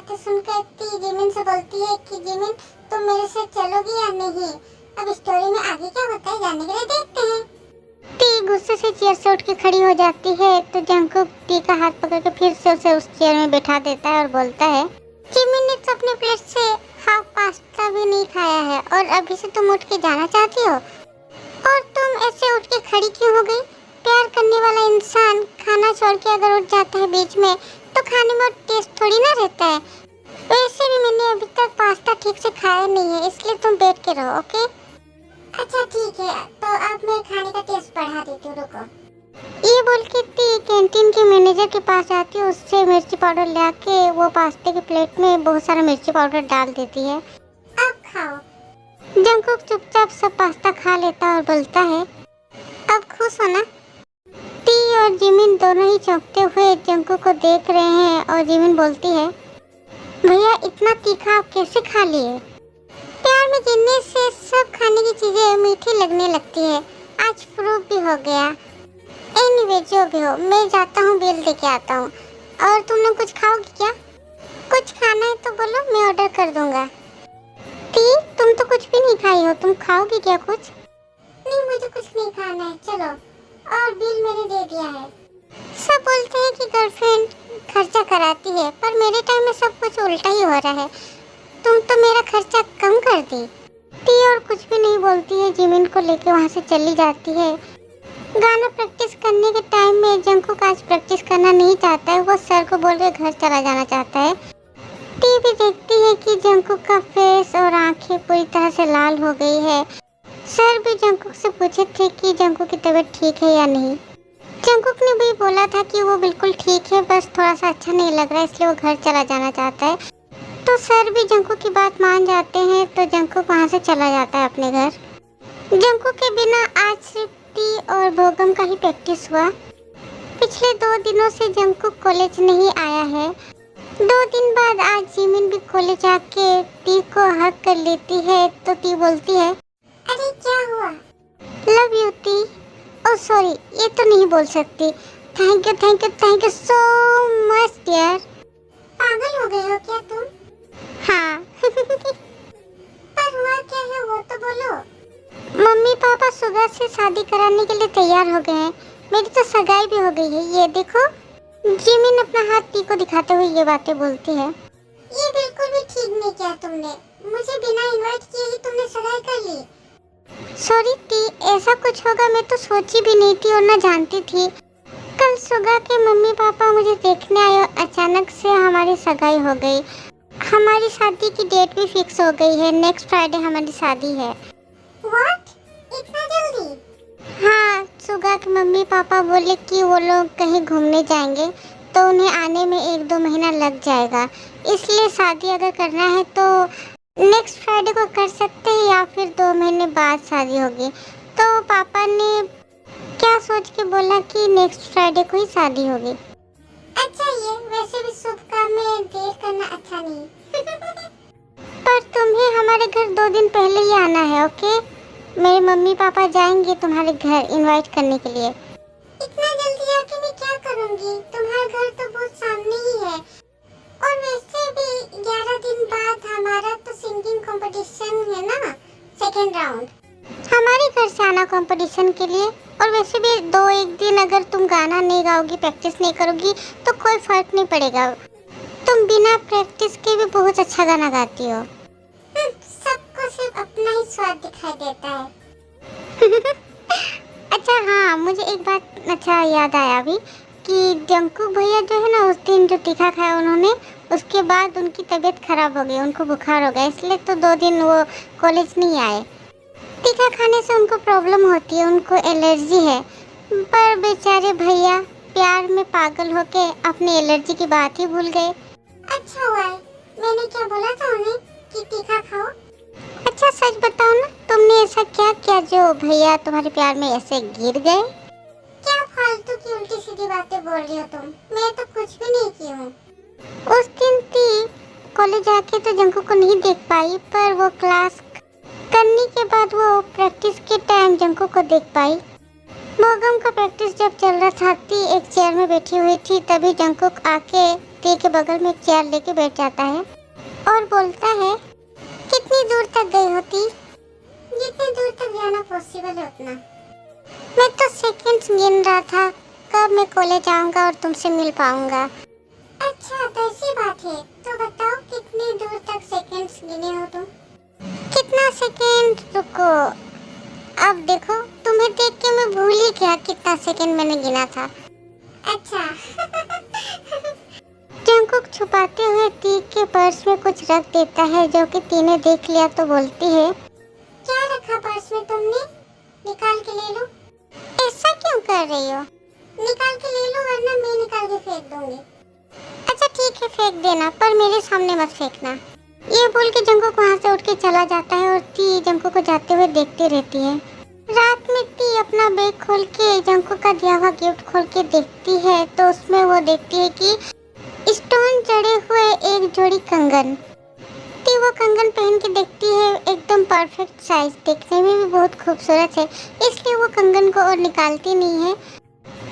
बातें सुनकर ती जिमिन से बोलती है कि जिमिन तुम मेरे से चलोगी या नहीं। अब स्टोरी में आगे क्या होता है जानने के लिए देखते हैं। ती गुस्से से चेयर से उठ के खड़ी हो जाती है तो जंगकुक ती का हाथ पकड़ के फिर से उसे उस चेयर में बैठा देता है और बोलता है, जिमिन ने तो अपने प्लेट से हाफ पास्ता भी नहीं खाया है और अभी से तुम उठ के जाना चाहती हो। और तुम ऐसे उठ के खड़ी क्यों हो गई? प्यार करने वाला इंसान खाना छोड़ के अगर उठ जाता है बीच में तो खाने में टेस्ट थोड़ी ना रहता है। वैसे भी मैंने अभी तक पास्ता ठीक से खाया नहीं है, इसलिए तुम बैठ के रहो, ओके? अच्छा ठीक है, तो अब मैं खाने का टेस्ट बढ़ा देती हूँ, रुको। ये बोल के ती कैंटीन के मैनेजर के पास जाती है, उससे मिर्ची पाउडर ले आके वो पास्ते की प्लेट में बहुत सारा मिर्ची पाउडर डाल देती है। अब खाओ। जंगकुक चुपचाप सब पास्ता खा लेता और बोलता है, अब खुश हो ना? टी और जिमिन दोनों ही चौंकते हुए जंगकुक को देख रहे हैं और जिमिन बोलती है, भैया इतना तीखा आप कैसे खा लिए? प्यार में गिरने से सब खाने की चीजें मीठी लगने लगती है। आज प्रूफ भी हो गया। एनीवे जो भी हो, मैं जाता हूँ, बिल दे के आता हूँ। और तुम लोग कुछ खाओगी क्या? कुछ खाना है तो बोलो, मैं ऑर्डर कर दूंगा। टी तुम तो कुछ भी नहीं खाई हो, तुम खाओगी क्या कुछ? नहीं मुझे कुछ नहीं खाना है, चलो। और बिल मैंने दे दिया है। सब बोलते हैं कि गर्लफ्रेंड खर्चा कराती है, पर मेरे टाइम में सब कुछ उल्टा ही हो रहा है। तुम तो मेरा खर्चा कम कर दी। टी और कुछ भी नहीं बोलती है, जिमिन को लेके वहाँ से चली जाती है। गाना प्रैक्टिस करने के टाइम में जंगकुक आज प्रैक्टिस करना नहीं चाहता है, वो सर को बोल के घर चला जाना चाहता है। टी भी देखती है कि जंगकुक का फेस और आंखें पूरी तरह से लाल हो गई है। सर भी जंगकुक से पूछे थे कि जंगकुक की तबीयत ठीक है या नहीं। जंगकुक ने भी बोला था कि वो बिल्कुल ठीक है, बस थोड़ा सा अच्छा नहीं लग रहा है, इसलिए वो घर चला जाना चाहता है। तो सर भी जंगकुक की बात मान जाते हैं, तो जंगकुक वहाँ से चला जाता है अपने घर। जंगकुक के बिना आज सिर्फ टी और भोगम का ही प्रैक्टिस हुआ। पिछले 2 दिनों से जंगकुक कॉलेज नहीं आया है। 2 दिन बाद आज जिमिन भी कॉलेज आके टी को हक कर लेती है, तो टी बोलती है, अरे क्या हुआ? लव यू टी। ओह सॉरी, ये तो नहीं बोल सकती। Thank you so much dear. पागल हो गए हो क्या तुम? हाँ। पर हुआ क्या है वो तो बोलो। मम्मी पापा सुबह से शादी कराने के लिए तैयार हो गए हैं। मेरी तो सगाई भी हो गई है, ये देखो। जिमिन अपना हाथ टी को दिखाते हुए ये बातें बोलती है। ये बिल्कुल भी ठीक नहीं किया तुमने, मुझे बिना इनवाइट किए ही तुमने सगाई कर ली। सॉरी टी, ऐसा कुछ होगा मैं तो सोची भी नहीं थी और ना जानती थी। कल सुबह के मम्मी पापा मुझे देखने आए और अचानक से हमारी सगाई हो गई। हमारी शादी की डेट भी फिक्स हो गई है, नेक्स्ट फ्राइडे हमारी शादी है। What? इतना जल्दी? हाँ, सुगा के मम्मी पापा बोले कि वो लोग कहीं घूमने जाएंगे तो उन्हें आने में 1-2 महीना लग जाएगा, इसलिए शादी अगर करना है तो नेक्स्ट फ्राइडे को कर सकते हैं या फिर 2 महीने बाद शादी होगी। तो पापा ने क्या सोच के बोला कि नेक्स्ट फ्राइडे को ही शादी होगी। अच्छा, ये वैसे भी शुभ काम में देर करना अच्छा नहीं। पर तुम्हें हमारे घर 2 दिन पहले ही आना है, ओके? मेरे मम्मी पापा जाएंगे तुम्हारे घर इनवाइट करने के लिए। इतना जल्दी आके मैं क्या करूंगी? तुम्हारा घर तो बहुत सामने ही है। और वैसे भी 11 दिन बाद हमारा तो सिंगिंग कंपटीशन है ना, सेकेंड राउंड। हमारे घर से आना कंपटीशन के लिए। और वैसे भी 2-1 दिन अगर तुम गाना नहीं गाओगी, प्रैक्टिस नहीं करोगी तो कोई फर्क नहीं पड़ेगा। तुम बिना प्रैक्टिस के भी बहुत अच्छा गाना गाती हो। सबको सिर्फ अपना ही स्वाद दिखाई देता है। अच्छा हाँ, मुझे एक बात अच्छा याद आया अभी कि जंगकुक भैया जो है ना, उस दिन जो तीखा खाया उन्होंने, उसके बाद उनकी तबीयत खराब हो गई, उनको बुखार हो गया, इसलिए तो 2 दिन वो कॉलेज नहीं आए। तीखा खाने से उनको प्रॉब्लम होती है, उनको एलर्जी है। पर बेचारे भैया प्यार में पागल होके अपनी एलर्जी की बात ही भूल गए। अच्छा हुआ है, मैंने क्या बोला था उन्हें कि तीखा खाओ। अच्छा सच बताओ ना, तुमने ऐसा क्या किया जो भैया तुम्हारे प्यार में ऐसे गिर गए? क्या फालतू की उल्टी सीधी बातें बोल रही हो तुम? मैं तो कुछ भी नहीं की हूँ। उस दिन ती कॉलेज आके तो जंकू को नहीं देख पाई, पर वो क्लास करने के बाद वो प्रैक्टिस के टाइम जंकू को देख पाई। बोगम का प्रैक्टिस जब चल रहा था, ती एक चेयर में बैठी हुई थी। तभी जंकुक आके ती के बगल में एक चेयर लेके बैठ जाता है और बोलता है, कितनी दूर तक गई होती? जितनी दूर तक जाना पॉसिबल है उतना। मैं तो सेकंड्स गिन रहा था कब मैं कॉलेज आऊंगा और तुमसे मिल पाऊंगा। अच्छा तो ऐसी बात है, तो बताओ कितनी दूर तक सेकंड्स गिने हो तुम? कितना सेकंड? रुको, अब देखो, तुम्हें देख के मैं भूल ही गया कितना सेकंड मैंने गिना था। अच्छा। जंकुक छुपाते हुए ती के पर्स में कुछ रख देता है, जो कि ती ने देख लिया तो बोलती है, क्या रखा पर्स में तुमने? निकाल के ले लो। ऐसा क्यों कर रही हो? निकाल के ले लो वरना मैं निकाल के फेंक दूंगी। अच्छा ठीक है, फेंक देना, पर मेरे सामने मत फेंकना। ये बोल के जंकुक वहाँ से उठ के चला जाता है और ती जंकुक को जाते हुए देखती रहती है। रात में ती अपना बैग खोल के जंकुक का दिया हुआ गिफ्ट खोल के देखती है, तो उसमें वो देखती है कि स्टोन जड़े हुए एक जोड़ी कंगन। ती वो कंगन पहन के देखती है, एकदम परफेक्ट साइज, देखने में भी बहुत खूबसूरत है, इसलिए वो कंगन को और निकालती नहीं है।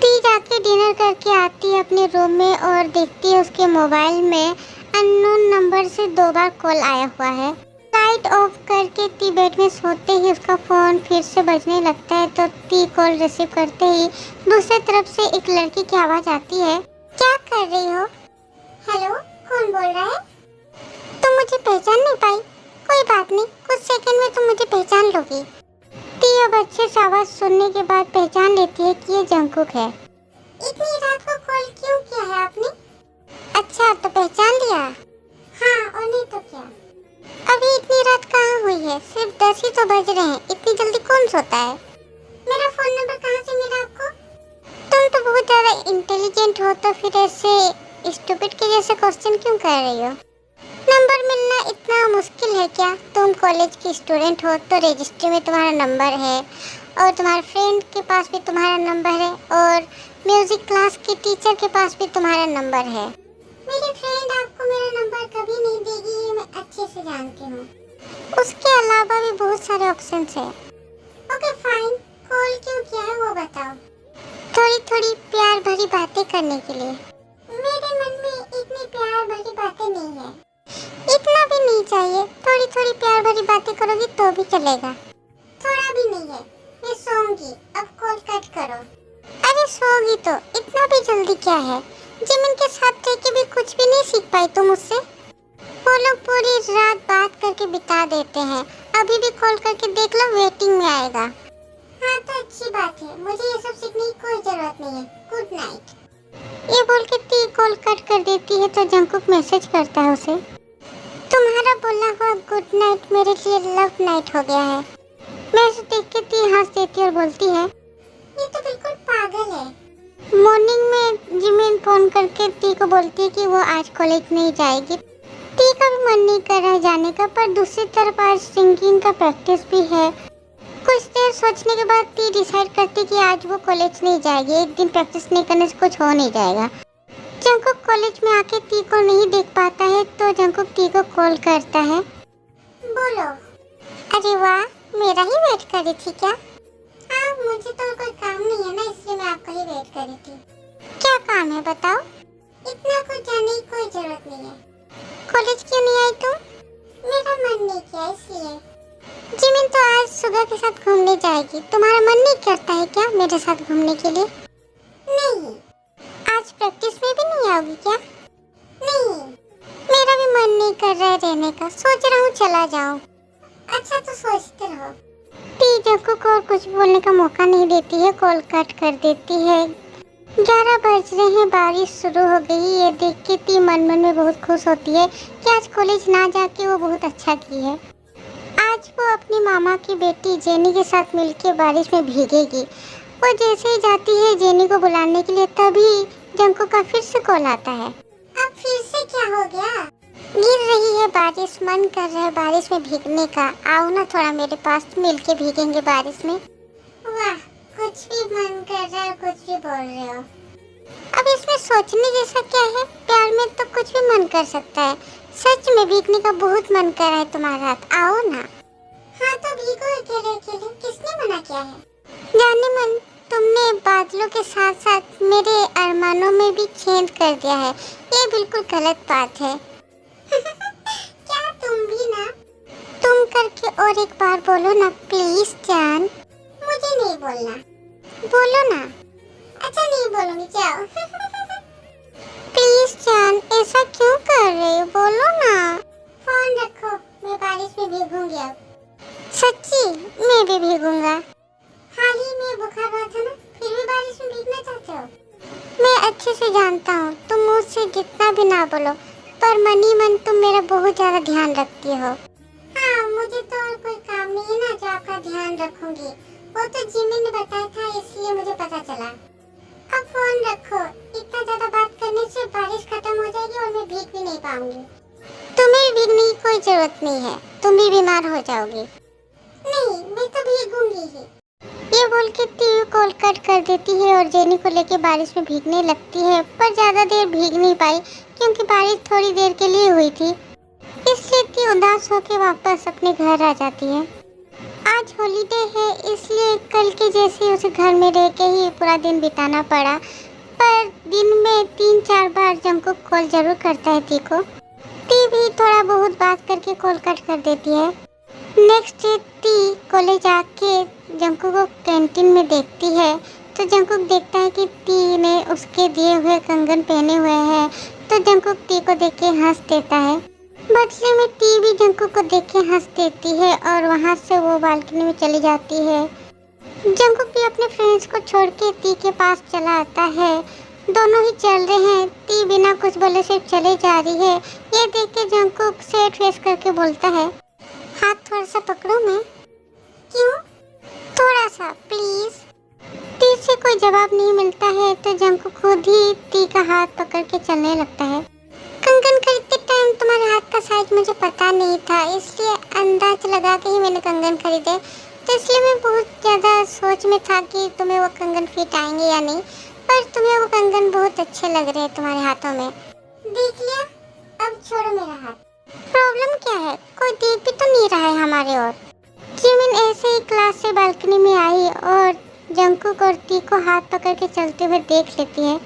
ती जाके डिनर करके आती है अपने रूम में और देखती है उसके मोबाइल में अननोन नंबर से 2 बार कॉल आया हुआ है। लाइट ऑफ करके ती बेड में सोते ही उसका फोन फिर से बजने लगता है, तो ती कॉल रिसीव करते ही दूसरी तरफ से एक लड़की की आवाज आती है, क्या कर रही हो? हेलो, कौन बोल रहा है? तुम मुझे पहचान नहीं पाई? कोई बात नहीं, कुछ सेकंड में तुम मुझे पहचान लोगी। ती अब अच्छे से आवाज सुनने के बाद पहचान लेती है कि ये जंकुक है। इतनी रात को कॉल क्यों किया है आपने? अच्छा तो पहचान लिया? हाँ, और नहीं तो क्या। अभी इतनी रात कहाँ हुई है? सिर्फ 10 ही तो बज रहे हैं, इतनी जल्दी कौन सोता है? मेरा फोन नंबर कहाँ से मिला आपको? तुम तो बहुत ज्यादा इंटेलिजेंट हो, तो फिर ऐसे स्टूपिड के जैसे क्वेश्चन क्यों कर रही हो? नंबर मिलना इतना मुश्किल है क्या? तुम कॉलेज की स्टूडेंट हो तो रजिस्ट्री में तुम्हारा नंबर है और तुम्हारे फ्रेंड के पास भी तुम्हारा नंबर है और म्यूजिक क्लास के टीचर के पास भी तुम्हारा नंबर है। मेरी फ्रेंड आपको मेरा नंबर कभी नहीं देगी, ये मैं अच्छे से जानती हूँ। उसके अलावा भी बहुत सारे ऑप्शंस हैं। ओके फाइन, कॉल क्यों किया है वो बताओ। थोड़ी थोड़ी प्यार भरी बातें करने के लिए। मेरे मन में इतनी प्यार भरी बातें नहीं है। इतना भी नहीं चाहिए, थोड़ी थोड़ी प्यार भरी बातें करोगी तो भी चलेगा। थोड़ा भी नहीं है, मैं सोऊंगी, अब कॉल कट करो। अरे सोओगी तो इतना भी जल्दी क्या है? जिमिन के साथ रह के भी कुछ भी नहीं सीख पाई तुम मुझसे? वो लोग पूरी रात बात करके बिता देते हैं, अभी भी कॉल करके देख लो, वेटिंग में आएगा। हाँ तो अच्छी बात है, मुझे ये सब सीखने की कोई जरूरत नहीं है। Good night. ये बोल के ती कॉल कट कर देती है, तो जंकुक मैसेज करता है उसे, तुम्हारा बोला हुआ गुड नाइट मेरे लिए लव नाइट हो गया है। मैसेज देख के ती हंस देती है और बोलती है, ये तो बिल्कुल पागल है। मॉर्निंग में जिमिन फोन करके ती को बोलती है कि वो आज कॉलेज नहीं जाएगी। ती का भी मन नहीं कर रहा है जाने का, पर दूसरी तरफ आज सिंगिंग का प्रैक्टिस भी है। कुछ देर सोचने के बाद ती डिसाइड करती कि आज वो कॉलेज नहीं जाएगी, एक दिन प्रैक्टिस नहीं करने से कुछ हो नहीं जाएगा। जंकुक कॉलेज में आके ती को नहीं देख पाता है, तो जंकुक ती को कॉल करता है। बोलो। अरे वाह, मेरा ही वेट कर रही थी क्या? हाँ, मुझे तो कोई काम नहीं है ना, इसलिए मैं आपका ही वेट कर रही थी। क्या काम है बताओ? इतना कुछ जानने की कोई जरूरत नहीं है। कॉलेज क्यों नहीं आई तुम? मेरा मन नहीं किया इसलिए। जिमिन तो आज सुबह के साथ घूमने जाएगी, तुम्हारा मन नहीं करता है क्या मेरे साथ घूमने के लिए? नहीं। आज प्रैक्टिस में भी नहीं आओगी क्या? नहीं। मेरा भी मन नहीं कर रहा है रहने का, सोच रहा हूँ चला जाऊँ। अच्छा तो सोचते रहो। ती जंकुक को कुछ बोलने का मौका नहीं देती है, कॉल कट कर देती है। 11 बज रहे हैं, बारिश शुरू हो गई। ये देख के ती मन मन में बहुत खुश होती है कि आज कॉलेज ना जाके वो बहुत अच्छा की है। आज वो अपनी मामा की बेटी जेनी के साथ मिलके बारिश में भीगेगी। वो जैसे ही जाती है जेनी को बुलाने के लिए, तभी जंकुक का फिर से कॉल आता है। अब फिर से क्या हो गया? गिर रही है बारिश, मन कर रहा है बारिश में भीगने का, आओ ना थोड़ा मेरे पास, मिलके भीगेंगे बारिश में। वाह, कुछ भी मन कर रहा है, कुछ भी बोल रहे हो। अब इसमें सोचने जैसा क्या है? प्यार में तो कुछ भी मन कर सकता है। सच में भीगने का बहुत मन कर रहा है तुम्हारा हाथ, आओ ना। हाँ तो भीगो अकेले अकेले, किसने मना किया है? जाने मन, तुमने बादलों के साथ साथ मेरे अरमानों में भी छेद कर दिया है। ये बिल्कुल गलत बात है। क्या तुम भी ना? तुम करके और एक बार बोलो ना प्लीज जान। मुझे नहीं बोलना। बोलो ना। अच्छा नहीं बोलूंगी, जाओ। प्लीज जान, ऐसा क्यों कर रहे हो? बोलो ना। फोन रखो, मैं बारिश में भीगूंगी अब। सच्ची? मैं भी भीगूंगा। हाल ही में बुखार हुआ था ना, फिर भी बारिश में भीगना चाहते हो? मैं अच्छे से जानता हूँ तुम मुझसे जितना भी ना बोलो, पर मनी मन तुम मेरा बहुत ज्यादा ध्यान रखती हो। हाँ, मुझे तो और कोई काम नहीं है ना जो आपका ध्यान रखूंगी। वो तो जिमी ने बताया था, इसलिए मुझे पता चला। अब फोन रखो, इतना ज्यादा बात करने से बारिश खत्म हो जाएगी और मैं भीग भी नहीं पाऊंगी। तुम्हें भीगने की कोई जरूरत नहीं है, तुम भी बीमार हो जाओगी। नहीं, मैं तो भीगूंगी ही। ये बोल के टीवी कॉल कट कर देती है और जेनी को लेके बारिश में भीगने लगती है, पर ज्यादा देर भीग नहीं पाई क्योंकि बारिश थोड़ी देर के लिए हुई थी। इसलिए ती उदास होकर वापस अपने घर आ जाती है। आज हॉलीडे है, इसलिए कल के जैसे उसे घर में रह के ही पूरा दिन बिताना पड़ा, पर दिन में 3-4 बार जंकुक कॉल जरूर करता है ती को। ती भी थोड़ा बहुत बात करके कॉल कट कर देती है। नेक्स्ट डे ती कॉलेज आके जंकुक को कैंटीन में देखती है, तो जंकुक देखता है कि ती ने उसके दिए हुए कंगन पहने हुए हैं, तो जंकुक ती को देख के हंस देता है। बदले में टी भी जंकुक को देख के हंस देती है और वहाँ से वो बालकनी में चली जाती है। जंकुक भी अपने फ्रेंड्स को छोड़ के टी के पास चला आता है। दोनों ही चल रहे हैं, टी बिना कुछ बोले सिर्फ चले जा रही है। ये देख के जंकुक सैड फेस करके बोलता है, हाथ थोड़ा सा पकड़ो मैं। क्यों? थोड़ा सा प्लीज। टी से कोई जवाब नहीं मिलता है, तो जंकुक खुद ही टी का हाथ पकड़ के चलने लगता है। कंगन खरीदते टाइम तुम्हारे हाथ का साइज मुझे पता नहीं था, इसलिए अंदाज लगा के ही मैंने कंगन खरीदे। तो इसलिए मैं बहुत ज़्यादा सोच में था कि तुम्हें वो कंगन फिट आएंगे या नहीं, पर तुम्हें वो कंगन बहुत अच्छे लग रहे हैं तुम्हारे हाथों में। देख लिया, अब छोड़ो मेरा हाथ। प्रॉब्लम क्या है? कोई देख भी तो नहीं रहा है हमारे ओर। जिमिन ऐसे ही क्लास से बालकनी में आई और जंकुक और टी को हाथ पकड़ के चलते हुए देख लेती है।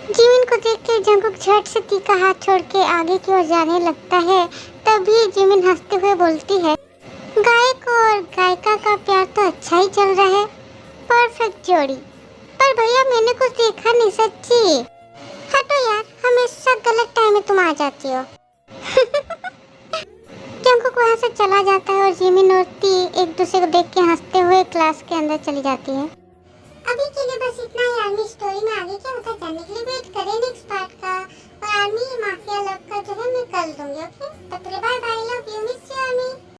जिमिन को देख के जंकुक झट से टी का हाथ छोड़ के आगे की ओर जाने लगता है। तभी जिमिन हंसते हुए बोलती है, गायक और गायिका का प्यार तो अच्छा ही चल रहा है, परफेक्ट जोड़ी। पर भैया मैंने कुछ देखा नहीं, सच्ची। हटो यार, हमेशा गलत टाइम में तुम आ जाती हो। जंकुक वहाँ से चला जाता है और जिमिन और टी एक दूसरे को देख के हंसते हुए क्लास के अंदर चली जाती है। अभी के लिए बस इतना ही। आर्मी स्टोरी में आगे क्या होता है जानने के लिए वेट करें नेक्स्ट पार्ट का। और आर्मी माफिया लव का जो है मैं कर दूंगी। ओके, तब तक